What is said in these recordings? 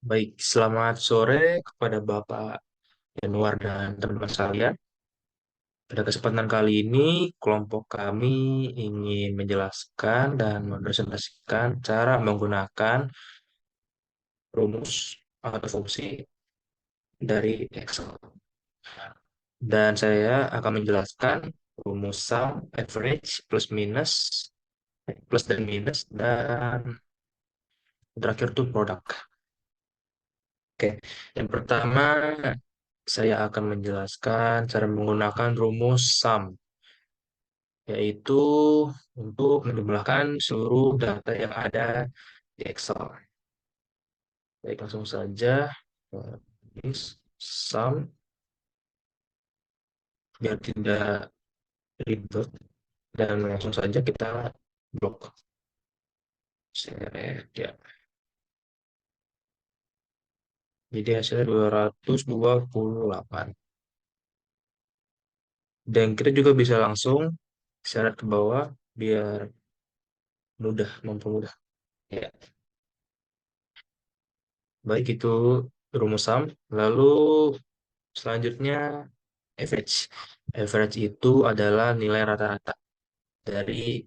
Baik, selamat sore kepada Bapak Yanuar dan teman-teman sekalian. Pada kesempatan kali ini, kelompok kami ingin menjelaskan dan mempresentasikan cara menggunakan rumus atau fungsi dari Excel. Dan saya akan menjelaskan rumus sum, average, plus minus, plus dan minus, dan terakhir itu produk. Oke, yang pertama saya akan menjelaskan cara menggunakan rumus sum, yaitu untuk menjumlahkan seluruh data yang ada di Excel. Baik, langsung saja. This sum, biar tidak ribet, dan langsung saja kita blok. Select, ya. Jadi hasilnya 228. Dan kita juga bisa langsung syarat ke bawah biar mudah, mempermudah. Ya, baik itu rumus sum. Lalu selanjutnya average. Average itu adalah nilai rata-rata dari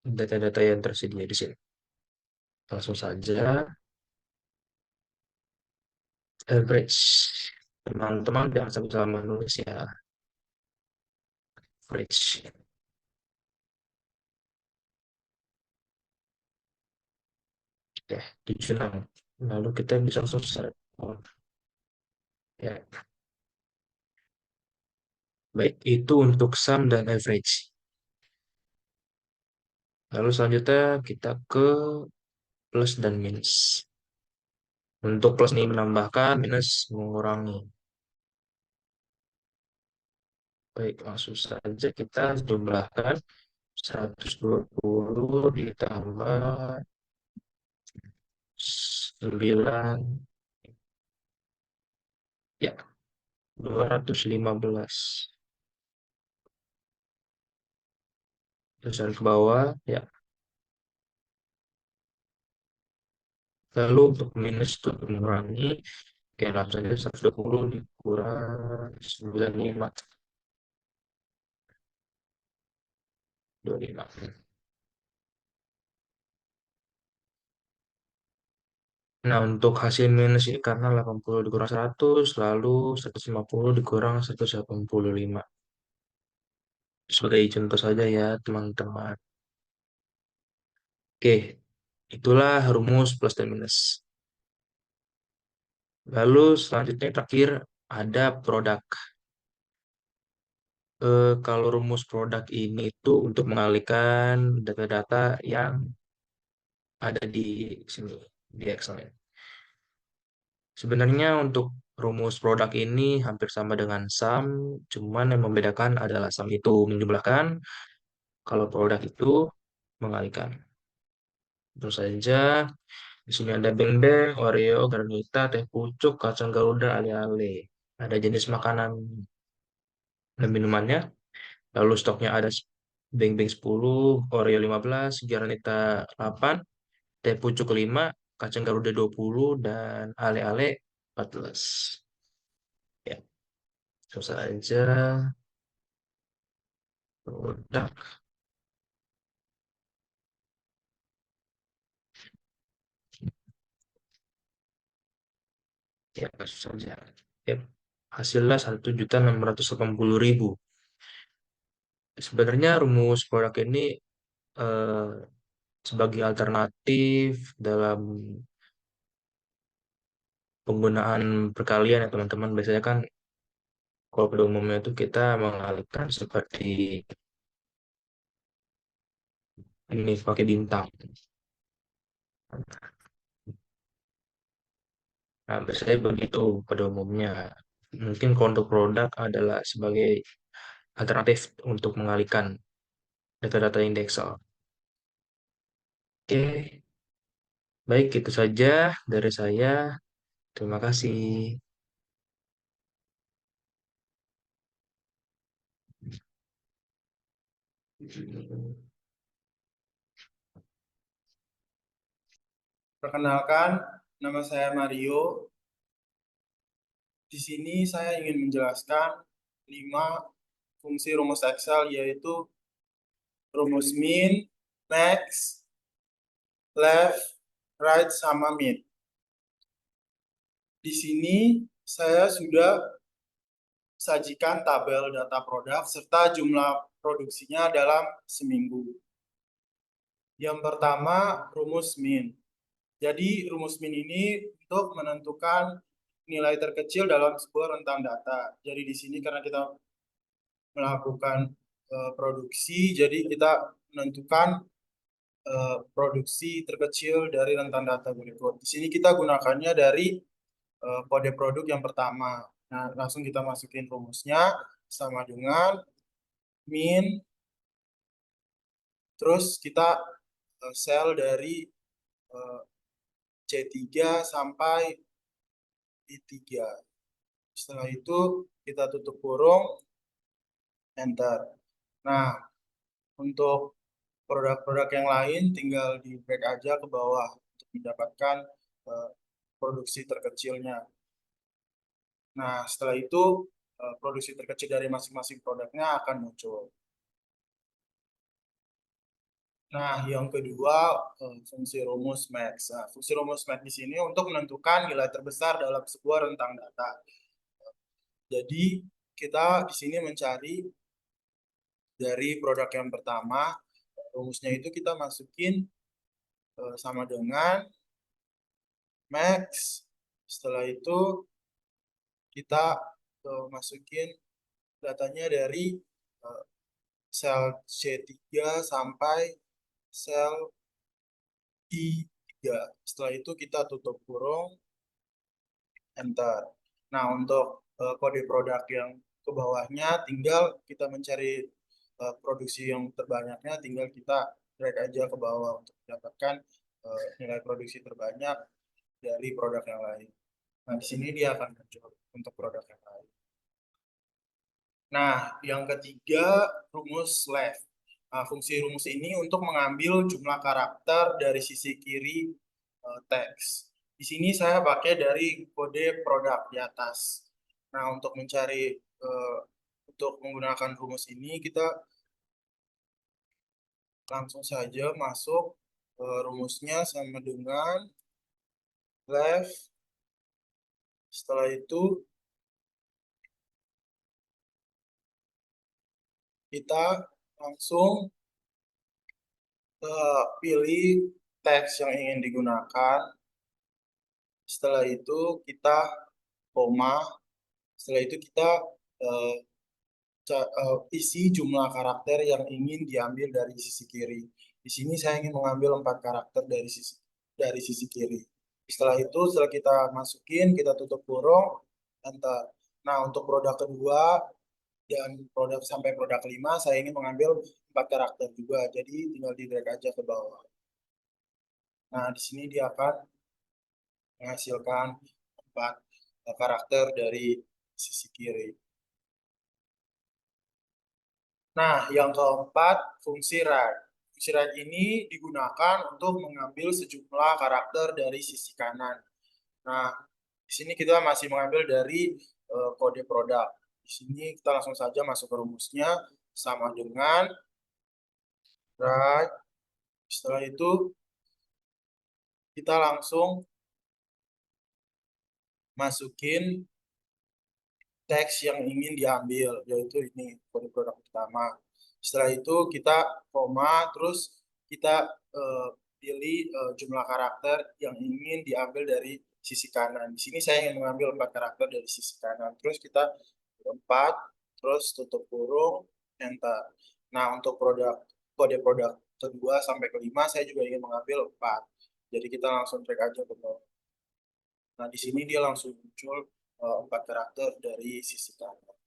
data-data yang tersedia di sini. Langsung saja average. Teman-teman jangan sampai salah menulis ya. Average. Oke, 76. Lalu kita bisa langsung select. Oh, ya. Baik, itu untuk sum dan average. Lalu selanjutnya kita ke plus dan minus. Untuk plus ini menambahkan, minus mengurangi. Baik, langsung saja kita jumlahkan 120 ditambah 9, ya, 215. Terusan ke bawah, ya. Lalu untuk minus itu mengurangi, oke, langsung saja 120 dikurang 95, 25. Nah, untuk hasil minus ini karena 80 dikurang 100, lalu 150 dikurang 185. Sebagai contoh saja ya, teman-teman. Oke, itulah rumus plus dan minus. Lalu selanjutnya terakhir ada produk. Kalau rumus produk ini itu untuk mengalihkan data-data yang ada di sini, di Excel. Sebenarnya untuk rumus produk ini hampir sama dengan sum, cuman yang membedakan adalah sum itu menjumlahkan, kalau produk itu mengalihkan. Terus saja, di sini ada beng-beng, Oreo, Granita, teh pucuk, kacang garuda, ale-ale. Ada jenis makanan dan minumannya. Lalu stoknya ada beng-beng 10, Oreo 15, Granita 8, teh pucuk 5, kacang garuda 20, dan ale-ale 14. Ya, selesai aja. Produk, ya langsung saja. Ya, hasilnya 1.680.000. Sebenarnya rumus produk ini eh, sebagai alternatif dalam penggunaan perkalian ya teman-teman. Biasanya kan kalau pada umumnya itu kita mengalihkan seperti ini pakai bintang. Nah, biasanya begitu pada umumnya. Mungkin kalau untuk produk adalah sebagai alternatif untuk mengalihkan data-data yang di Excel. Oke, baik itu saja dari saya. Terima kasih. Perkenalkan, Nama saya Mario. Di sini saya ingin menjelaskan 5 fungsi rumus Excel, yaitu rumus min, max, left, right, sama min. Di sini saya sudah sajikan tabel data produk serta jumlah produksinya dalam seminggu. Yang pertama, rumus min. Jadi rumus min ini untuk menentukan nilai terkecil dalam sebuah rentang data. Jadi di sini karena kita melakukan produksi, jadi kita menentukan produksi terkecil dari rentang data berikut. Di sini kita gunakannya dari kode produk yang pertama. Nah, langsung kita masukin rumusnya sama dengan min, terus kita sel dari C3 sampai I3. Setelah itu kita tutup kurung, enter. Nah, untuk produk-produk yang lain tinggal di drag aja ke bawah untuk mendapatkan uh, produksi terkecilnya. Nah, setelah itu produksi terkecil dari masing-masing produknya akan muncul. Nah, yang kedua, fungsi rumus max. Nah, fungsi rumus max di sini untuk menentukan nilai terbesar dalam sebuah rentang data. Jadi, kita di sini mencari dari produk yang pertama, rumusnya itu kita masukin sama dengan max. Setelah itu kita masukin datanya dari sel C3 sampai sel I3. Setelah itu kita tutup kurung, enter. Nah, untuk kode produk yang ke bawahnya tinggal kita mencari produksi yang terbanyaknya, tinggal kita drag aja ke bawah untuk mendapatkan nilai produksi terbanyak dari produk yang lain. Nah, di sini dia akan muncul untuk produk yang lain. Nah, yang ketiga, rumus left. Nah, fungsi rumus ini untuk mengambil jumlah karakter dari sisi kiri teks. Di sini saya pakai dari kode produk di atas. Nah, untuk mencari, untuk menggunakan rumus ini, kita langsung saja masuk rumusnya sama dengan left. Setelah itu, kita langsung pilih teks yang ingin digunakan. Setelah itu kita koma. Setelah itu kita uh, isi jumlah karakter yang ingin diambil dari sisi kiri. Di sini saya ingin mengambil 4 karakter dari sisi kiri. Setelah itu, setelah kita masukin, kita tutup kurung, enter. Nah, untuk produk kedua dan produk sampai produk kelima, saya ingin mengambil 4 karakter juga. Jadi tinggal di drag aja ke bawah. Nah, di sini dia akan menghasilkan 4 karakter dari sisi kiri. Nah, yang keempat, fungsi right. Fungsi right ini digunakan untuk mengambil sejumlah karakter dari sisi kanan. Nah, di sini kita masih mengambil dari kode produk. Di sini kita langsung saja masuk ke rumusnya sama dengan right. Setelah itu kita langsung masukin teks yang ingin diambil, yaitu ini kode produk pertama. Setelah itu kita koma, terus kita pilih jumlah karakter yang ingin diambil dari sisi kanan. Di sini saya ingin mengambil 4 karakter dari sisi kanan. Terus kita 4, terus tutup kurung, enter. Nah, untuk kode produk kedua sampai kelima saya juga ingin mengambil 4. Jadi kita langsung drag aja ke bawah. Nah, di sini dia langsung muncul 4 karakter dari sisi kanan.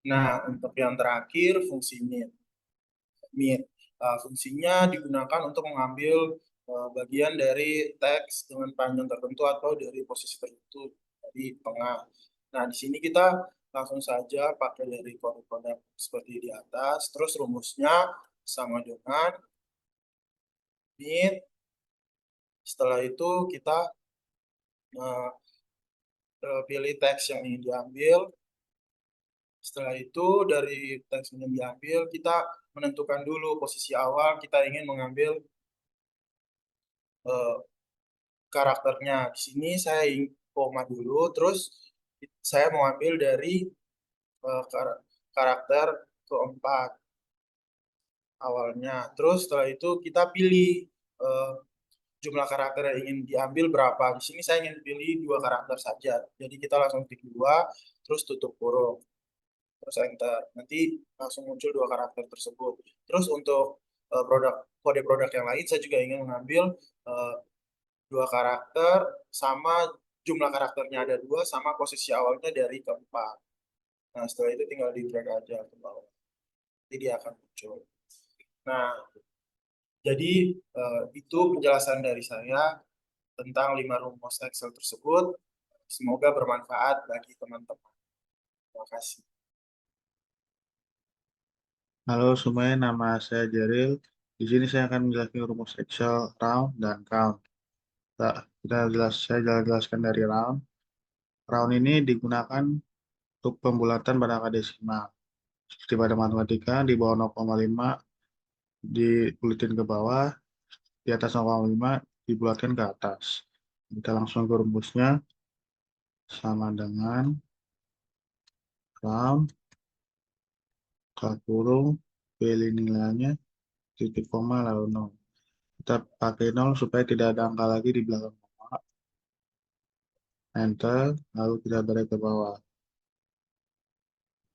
Nah, untuk yang terakhir, fungsi min. Fungsinya digunakan untuk mengambil bagian dari teks dengan panjang tertentu atau dari posisi tertentu di tengah. Nah, di sini kita langsung saja pakai dari kode produk seperti di atas. Terus rumusnya sama dengan min Setelah itu kita eh, pilih teks yang ingin diambil. Setelah itu dari teks yang ingin diambil, kita menentukan dulu posisi awal kita ingin mengambil eh, karakternya. Di sini saya koma dulu, terus saya mau ambil dari karakter keempat awalnya. Terus setelah itu kita pilih eh, jumlah karakter yang ingin diambil berapa. Di sini saya ingin pilih dua karakter saja. Jadi kita langsung klik dua, terus tutup kurung, terus enter. Nanti langsung muncul dua karakter tersebut. Terus untuk kode produk yang lain, saya juga ingin mengambil eh, dua karakter sama jumlah karakternya ada dua sama posisi awalnya dari keempat. Nah, setelah itu tinggal di drag aja ke bawah. Jadi dia akan muncul. Nah, jadi itu penjelasan dari saya tentang 5 rumus Excel tersebut. Semoga bermanfaat bagi teman-teman. Terima kasih. Halo semuanya, nama saya Jeril. Di sini saya akan menjelaskan rumus Excel round dan count. Saya jelaskan dari round. Round ini digunakan untuk pembulatan pada angka desimal. Seperti pada matematika, di bawah 0,5 dibuletin ke bawah, di atas 0,5 dibulatkan ke atas. Kita langsung ke rumusnya, sama dengan round, kurung, pilih nilainya, titik koma, lalu 0. Kita pakai 0 supaya tidak ada angka lagi di belakang koma. Enter, lalu kita tarik ke bawah.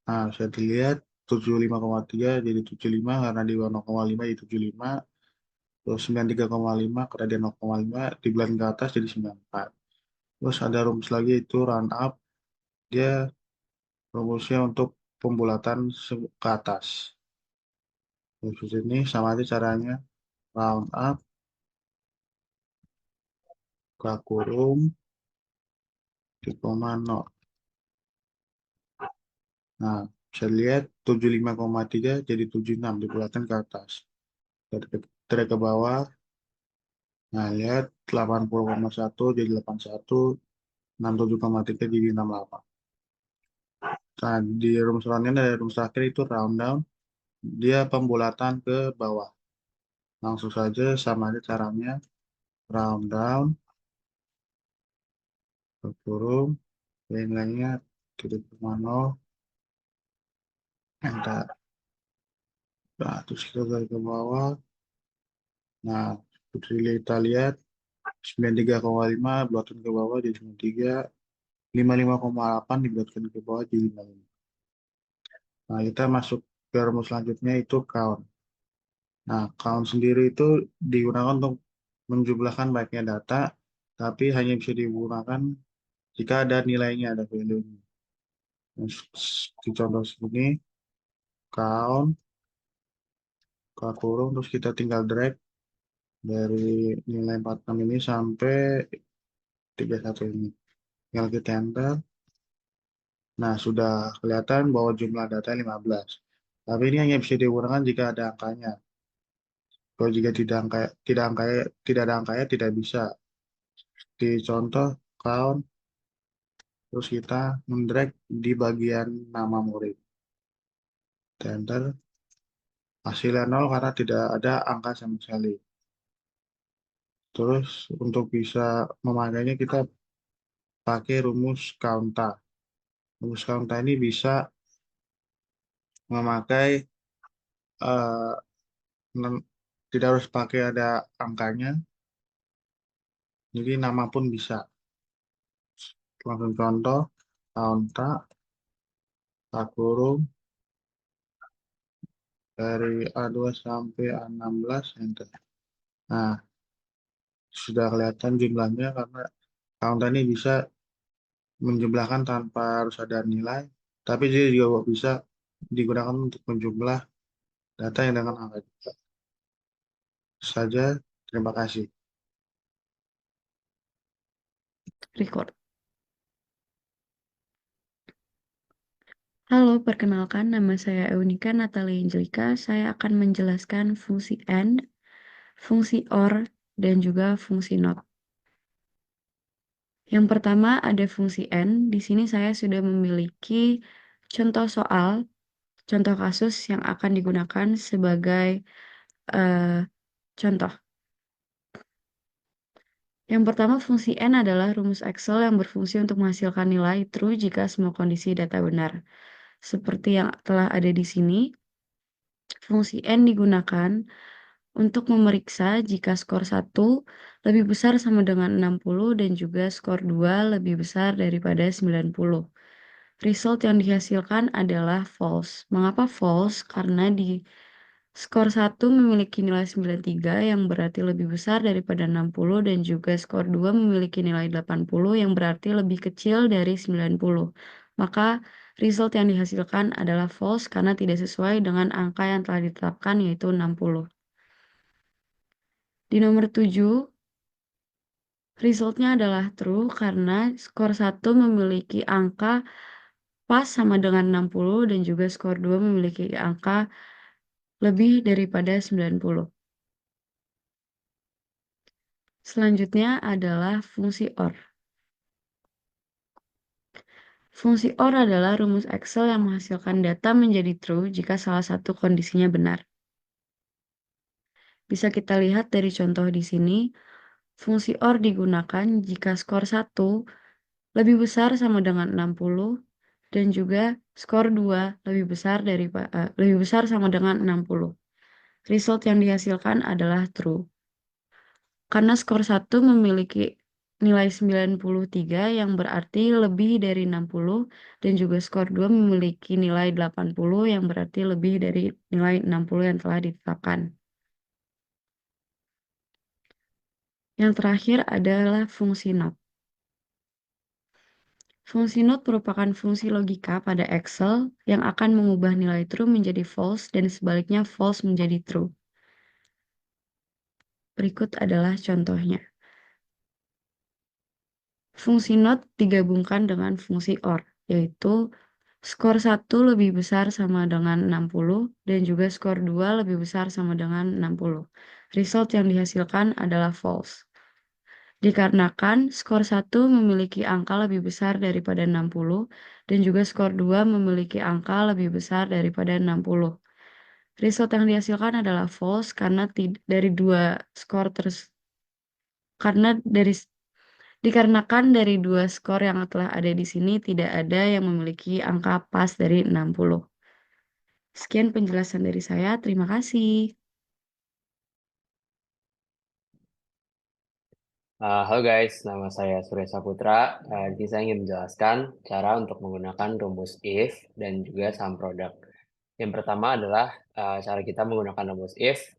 Nah, saya dilihat 75,3 jadi 75 karena di bawah 0,5 jadi 75. Terus 93,5 karena dia 0,5 di bulan ke atas jadi 94. Terus ada rumus lagi itu round up. Dia rumusnya untuk pembulatan ke atas. Rumus ini sama aja caranya. Round up, ke kurung, di koma 0. Nah, bisa lihat 75,3 jadi 76 dibulatkan ke atas. Tarik ke bawah. Nah, lihat 80,1 jadi 81, 67,3 jadi 68. Nah, di rumus roundnya dari rumus terakhir itu round down, dia pembulatan ke bawah. Langsung saja sama aja caranya, round down, ke kurung, nilainya titik koma nol, enter. Nah, terus kita tarik ke bawah. Nah, seperti kita lihat 93,5 bulatkan ke bawah jadi 93, 55,8 dibulatkan ke bawah jadi 55. Nah, kita masuk ke rumus selanjutnya itu count. Nah, count sendiri itu digunakan untuk menjumlahkan banyaknya data, tapi hanya bisa digunakan jika ada nilainya, ada value-nya. Nah, di contoh sini, count, ke kurung, terus kita tinggal drag dari nilai 46 ini sampai 31 ini. Tinggal kita enter. Nah, sudah kelihatan bahwa jumlah data 15. Tapi ini hanya bisa digunakan jika ada angkanya. Kalau jika tidak ada angkanya tidak bisa. Di contoh count, terus kita mendrag di bagian nama murid. Enter, hasilnya 0 karena tidak ada angka sama sekali. Terus untuk bisa memakainya kita pakai rumus counta. Rumus counta ini bisa memakai eh, tidak harus pakai ada angkanya, jadi nama pun bisa. Langsung contoh, counta, kurung, dari A2 sampai A16, enter. Nah, sudah kelihatan jumlahnya karena counter ini bisa menjumlahkan tanpa harus ada nilai, tapi dia juga bisa digunakan untuk menjumlah data yang dengan angka juga. Saja, terima kasih. Record. Halo, perkenalkan nama saya Eunika Natalia Angelika. Saya akan menjelaskan fungsi AND, fungsi OR, dan juga fungsi NOT. Yang pertama ada fungsi N. Di sini saya sudah memiliki contoh soal, contoh kasus yang akan digunakan sebagai contoh. Yang pertama, fungsi N adalah rumus Excel yang berfungsi untuk menghasilkan nilai true jika semua kondisi data benar. Seperti yang telah ada di sini, fungsi N digunakan untuk memeriksa jika skor 1 lebih besar sama dengan 60 dan juga skor 2 lebih besar daripada 90. Result yang dihasilkan adalah false. Mengapa false? Karena di skor 1 memiliki nilai 93 yang berarti lebih besar daripada 60 dan juga skor 2 memiliki nilai 80 yang berarti lebih kecil dari 90. Maka result yang dihasilkan adalah false karena tidak sesuai dengan angka yang telah ditetapkan yaitu 60. Di nomor 7, resultnya adalah true karena skor 1 memiliki angka pas sama dengan 60 dan juga skor 2 memiliki angka lebih daripada 90. Selanjutnya adalah fungsi OR. Fungsi OR adalah rumus Excel yang menghasilkan data menjadi true jika salah satu kondisinya benar. Bisa kita lihat dari contoh di sini, fungsi OR digunakan jika skor 1 lebih besar sama dengan 60 dan juga skor 2 lebih besar sama dengan 60. Result yang dihasilkan adalah true. Karena skor 1 memiliki nilai 93 yang berarti lebih dari 60 dan juga skor 2 memiliki nilai 80 yang berarti lebih dari nilai 60 yang telah ditetapkan. Yang terakhir adalah fungsi NOT. Fungsi NOT merupakan fungsi logika pada Excel yang akan mengubah nilai true menjadi false dan sebaliknya false menjadi true. Berikut adalah contohnya. Fungsi NOT digabungkan dengan fungsi OR, yaitu skor 1 lebih besar sama dengan 60 dan juga skor 2 lebih besar sama dengan 60. Result yang dihasilkan adalah false. Dikarenakan skor 1 memiliki angka lebih besar daripada 60 dan juga skor 2 memiliki angka lebih besar daripada 60. Result yang dihasilkan adalah false karena dari dua skor dikarenakan dari dua skor yang telah ada di sini tidak ada yang memiliki angka pas dari 60. Sekian penjelasan dari saya. Terima kasih. Halo guys, nama saya Surya Saputra. Di sini saya ingin menjelaskan cara untuk menggunakan rumus if dan juga sum product. Yang pertama adalah cara kita menggunakan rumus if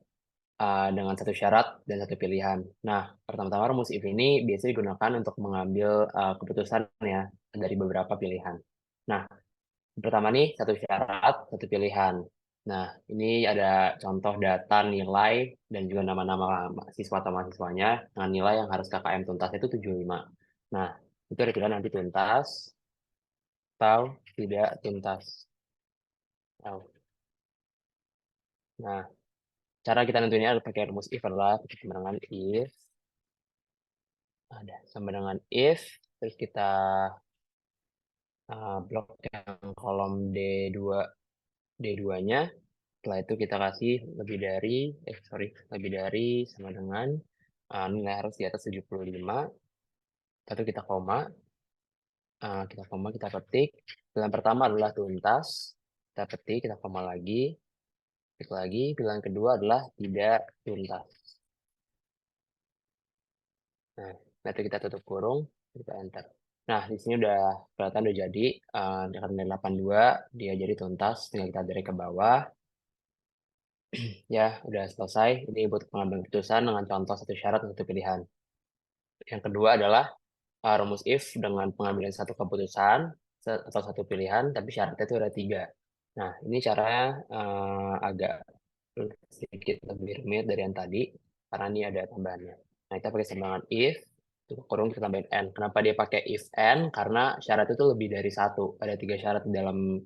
dengan satu syarat dan satu pilihan. Nah, pertama-tama rumus if ini biasanya digunakan untuk mengambil keputusan ya dari beberapa pilihan. Nah, pertama nih satu syarat, satu pilihan. Nah, ini ada contoh data nilai dan juga nama-nama mahasiswa atau mahasiswanya dengan nilai yang harus KKM tuntas itu 75. Nah, itu ada pilihan nanti tuntas atau tidak tuntas. Nah, cara kita nentuinnya adalah pakai rumus if adalah kita sama dengan if. Ada sama dengan if, terus kita blok yang kolom D2-nya. Setelah itu kita kasih lebih dari sama dengan nilai harus di atas 75. Lalu kita koma, kita petik. Pilihan pertama adalah tuntas. Kita petik, kita koma lagi. Petik lagi. Pilihan kedua adalah tidak tuntas. Nah, nanti kita tutup kurung, kita enter. Nah, di sini udah kelihatan udah jadi. Dengan nilai 82, dia jadi tuntas. Tinggal kita dari ke bawah. Ya, udah selesai. Ini buat pengambilan keputusan dengan contoh satu syarat dan satu pilihan. Yang kedua adalah rumus if dengan pengambilan satu keputusan atau satu pilihan, tapi syaratnya itu ada 3. Nah, ini caranya agak sedikit lebih rumit dari yang tadi, karena ini ada tambahannya. Nah, kita pakai sama if, kurung kita tambahin n. Kenapa dia pakai if n? Karena syarat itu lebih dari 1. Ada 3 syarat di dalam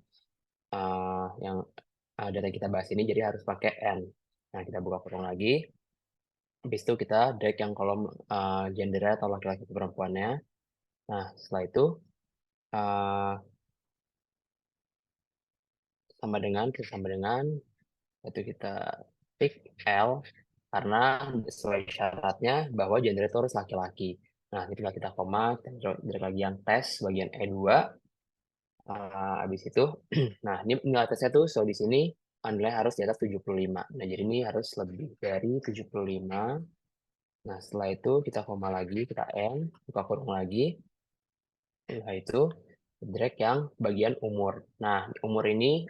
yang data kita bahas ini, jadi harus pakai n. Nah, kita buka kurung lagi. Habis itu kita drag yang kolom gendernya atau laki-laki perempuannya. Nah, setelah itu sama dengan itu kita pick L karena sesuai syaratnya bahwa gender itu harus laki-laki. Nah, ini tinggal kita koma, dari lagi yang tes bagian E2. Habis itu, nah ini nilai tesnya tuh, so di sini nilai harus di atas 75. Nah, jadi ini harus lebih dari 75. Nah, setelah itu kita koma lagi, kita N, buka kurung lagi. Nah, itu drag yang bagian umur. Nah, umur ini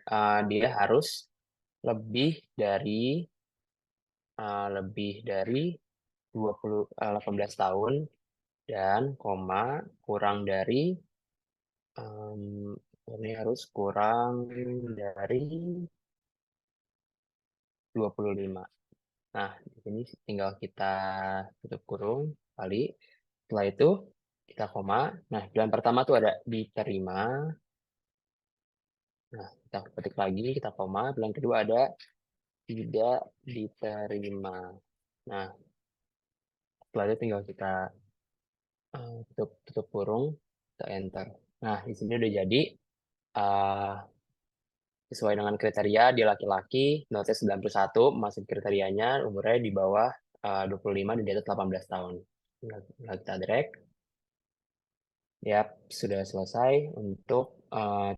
dia harus lebih dari 18 tahun dan koma kurang dari ini harus kurang dari 25. Nah, di sini tinggal kita tutup kurung kali. Setelah itu kita koma. Nah, pilihan pertama tuh ada diterima. Nah, kita ketik lagi, kita koma. Pilihan kedua ada tidak diterima. Nah, setelah itu tinggal kita tutup kurung, kita enter. Nah, di sini udah jadi sesuai dengan kriteria dia laki-laki, notnya 91, masuk kriterianya, umurnya di bawah 25 dan di atas 18 tahun. Tinggal kita drag. Yap, sudah selesai untuk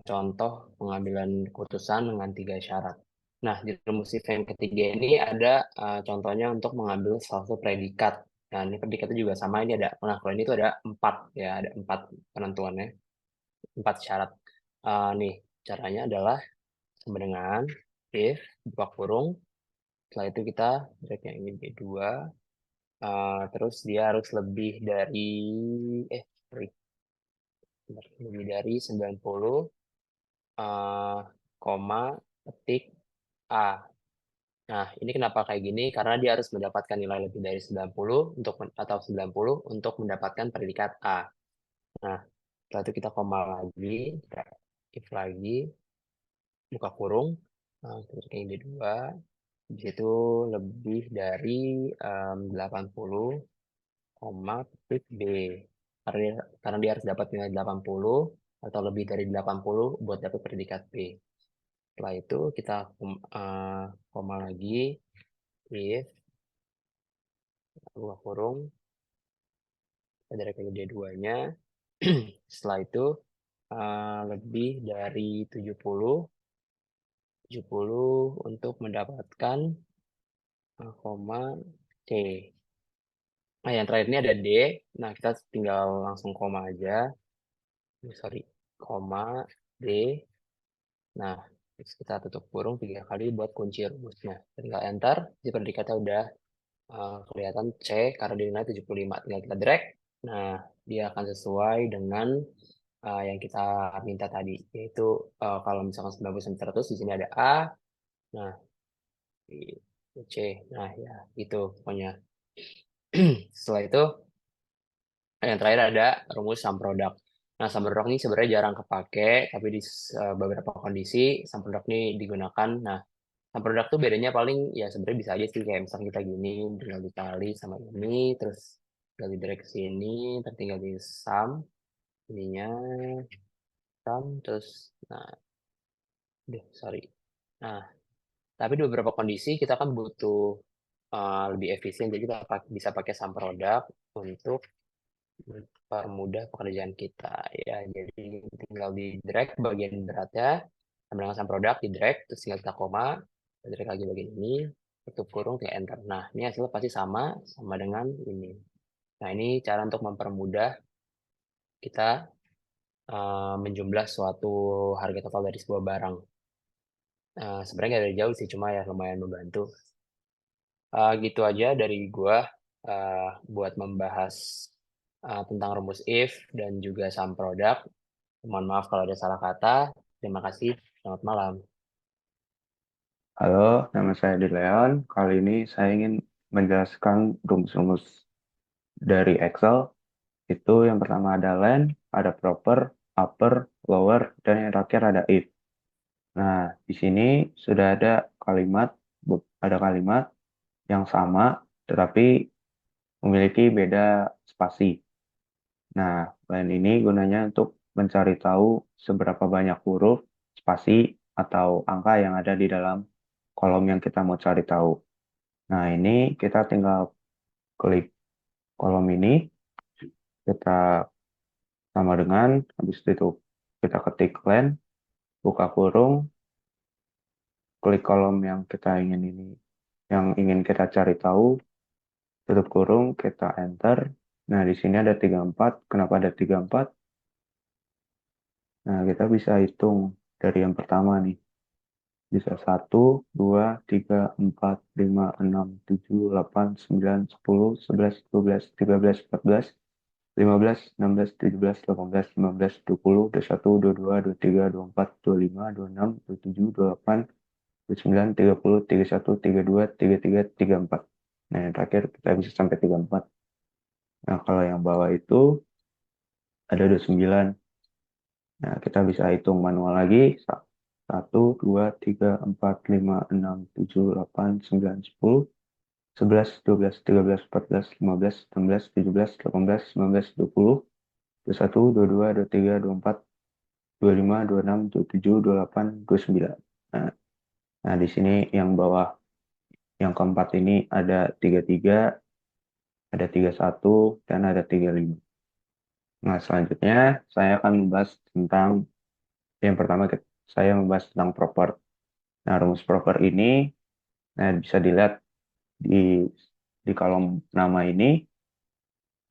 contoh pengambilan keputusan dengan 3 syarat. Nah, di rumus if yang ketiga ini ada contohnya untuk mengambil salah satu predikat. Nah, ini predikatnya juga sama, ini ada, nah kalau ini tuh ada 4, ya, ada 4 penentuannya, 4 syarat. Nih, caranya adalah sama dengan if, buka kurung, setelah itu kita drag yang ini B2, terus dia harus lebih dari, lebih dari 90, koma, ketik A. Nah, ini kenapa kayak gini? Karena dia harus mendapatkan nilai lebih dari 90 atau 90 untuk mendapatkan predikat A. Nah, setelah itu kita koma lagi, kita if lagi, buka kurung, terus kayak ini 2, di situ lebih dari 80, ketik B. Karena dia harus dapat nilai 80 atau lebih dari 80 buat dapat predikat B. Setelah itu kita koma lagi, if, buka kurung, dari kode 2-nya. Setelah itu lebih dari 70 untuk mendapatkan koma C. Nah, yang terakhir ini ada D. Nah, kita tinggal langsung koma aja. Sorry, koma D. Nah, terus kita tutup kurung 3 kali buat kunci rumusnya. Tinggal enter, di predikatnya udah kelihatan C karena dinilai 75. Tinggal kita drag. Nah, dia akan sesuai dengan yang kita minta tadi, yaitu kalau misalkan 90-100 di sini ada A. Nah, di C. Nah, ya, itu pokoknya. Setelah itu yang terakhir ada rumus sum product. Nah, sum product ini sebenarnya jarang kepake, tapi di beberapa kondisi sum product ini digunakan. Nah, sum product tuh bedanya paling ya sebenarnya bisa aja sih, kayak misalnya kita gini, tinggal dikali sama ini, terus tinggal di drag ke sini, terus tinggal di sum ininya, sum, terus, nah, sorry. Nah, tapi di beberapa kondisi kita kan butuh lebih efisien, jadi kita bisa pakai sum product untuk mempermudah pekerjaan kita. Ya, jadi tinggal di drag bagian beratnya, sama dengan sum product di drag, terus tinggal kita koma, drag lagi bagian ini, tutup kurung, tinggal enter. Nah, ini hasilnya pasti sama dengan ini. Nah, ini cara untuk mempermudah kita menjumlah suatu harga total dari sebuah barang. Sebenarnya nggak dari jauh sih, cuma ya lumayan membantu. Gitu aja dari gua buat membahas tentang rumus if dan juga sum product. Mohon maaf kalau ada salah kata. Terima kasih. Selamat malam. Halo, nama saya Adi Leon. Kali ini saya ingin menjelaskan rumus-rumus dari Excel. Itu yang pertama ada len, ada proper, upper, lower, dan yang terakhir ada if. Nah, di sini sudah ada kalimat yang sama, tetapi memiliki beda spasi. Nah, Len ini gunanya untuk mencari tahu seberapa banyak huruf, spasi, atau angka yang ada di dalam kolom yang kita mau cari tahu. Nah, ini kita tinggal klik kolom ini, kita sama dengan, habis itu kita ketik len, buka kurung, klik kolom yang kita ingin kita cari tahu, tutup kurung, kita enter. Nah, di sini ada 34. Kenapa ada 34? Nah, kita bisa hitung dari yang pertama nih. Bisa 1, 2, 3, 4, 5, 6, 7, 8, 9, 10, 11, 12, 13, 14, 15, 16, 17, 18, 19, 20, 21, 22, 23, 24, 25, 26, 27, 28, 29, 30, 31, 32, 33, 34. Nah, yang terakhir kita bisa sampai 34. Nah, kalau yang bawah itu ada 29. Nah, kita bisa hitung manual lagi. 1, 2, 3, 4, 5, 6, 7, 8, 9, 10, 11, 12, 13, 14, 15, 16, 17, 18, 19, 20, 21, 22, 23, 24, 25, 26, 27, 28, 29. Nah, di sini yang bawah, yang keempat ini ada 33, ada 31, dan ada 35. Nah, selanjutnya saya akan membahas tentang, yang pertama saya membahas tentang proper. Nah, rumus proper ini bisa dilihat di kolom nama ini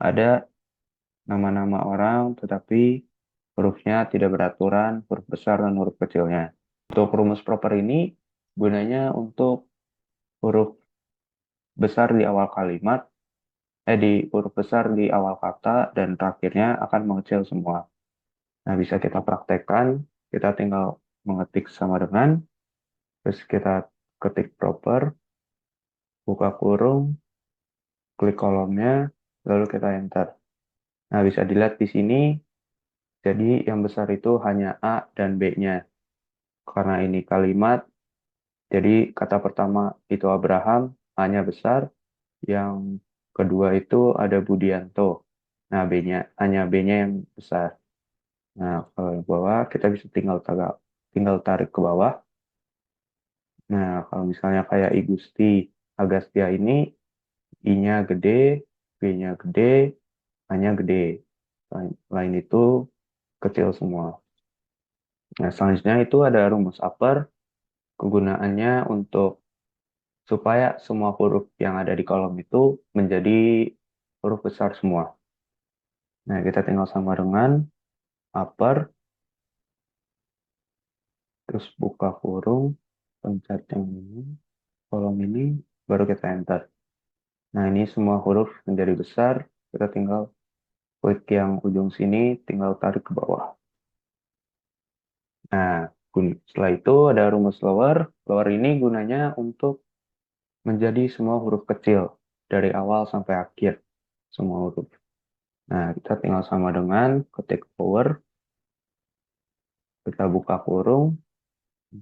ada nama-nama orang, tetapi hurufnya tidak beraturan, huruf besar dan huruf kecilnya. Untuk rumus proper ini gunanya untuk huruf besar di awal kalimat, di huruf besar di awal kata, dan terakhirnya akan mengecil semua. Nah, bisa kita praktekkan, kita tinggal mengetik sama dengan, terus kita ketik proper, buka kurung, klik kolomnya, lalu kita enter. Nah, bisa dilihat di sini, jadi yang besar itu hanya A dan B-nya. Karena ini kalimat, jadi kata pertama itu Abraham, A-nya besar, yang kedua itu ada Budianto. Nah, hanya B-nya yang besar. Nah, kalau yang bawah, kita bisa tinggal tarik ke bawah. Nah, kalau misalnya kayak I Gusti Agastya ini, I-nya gede, B-nya gede, A-nya gede. Lain itu kecil semua. Nah, selanjutnya itu ada rumus upper. Kegunaannya untuk supaya semua huruf yang ada di kolom itu menjadi huruf besar semua. Nah, kita tinggal sama dengan upper, terus buka kurung, pencet yang ini, kolom ini, baru kita enter. Nah, ini semua huruf menjadi besar, kita tinggal klik yang ujung sini, tinggal tarik ke bawah. Nah, setelah itu ada rumus lower. Lower ini gunanya untuk menjadi semua huruf kecil dari awal sampai akhir, semua huruf. Nah, kita tinggal sama dengan ketik lower, kita buka kurung,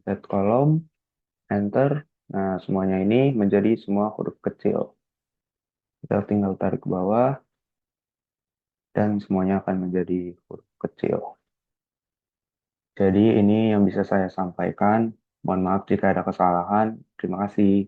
set kolom, enter. Nah, semuanya ini menjadi semua huruf kecil. Kita tinggal tarik ke bawah, dan semuanya akan menjadi huruf kecil. Jadi ini yang bisa saya sampaikan. Mohon maaf jika ada kesalahan. Terima kasih.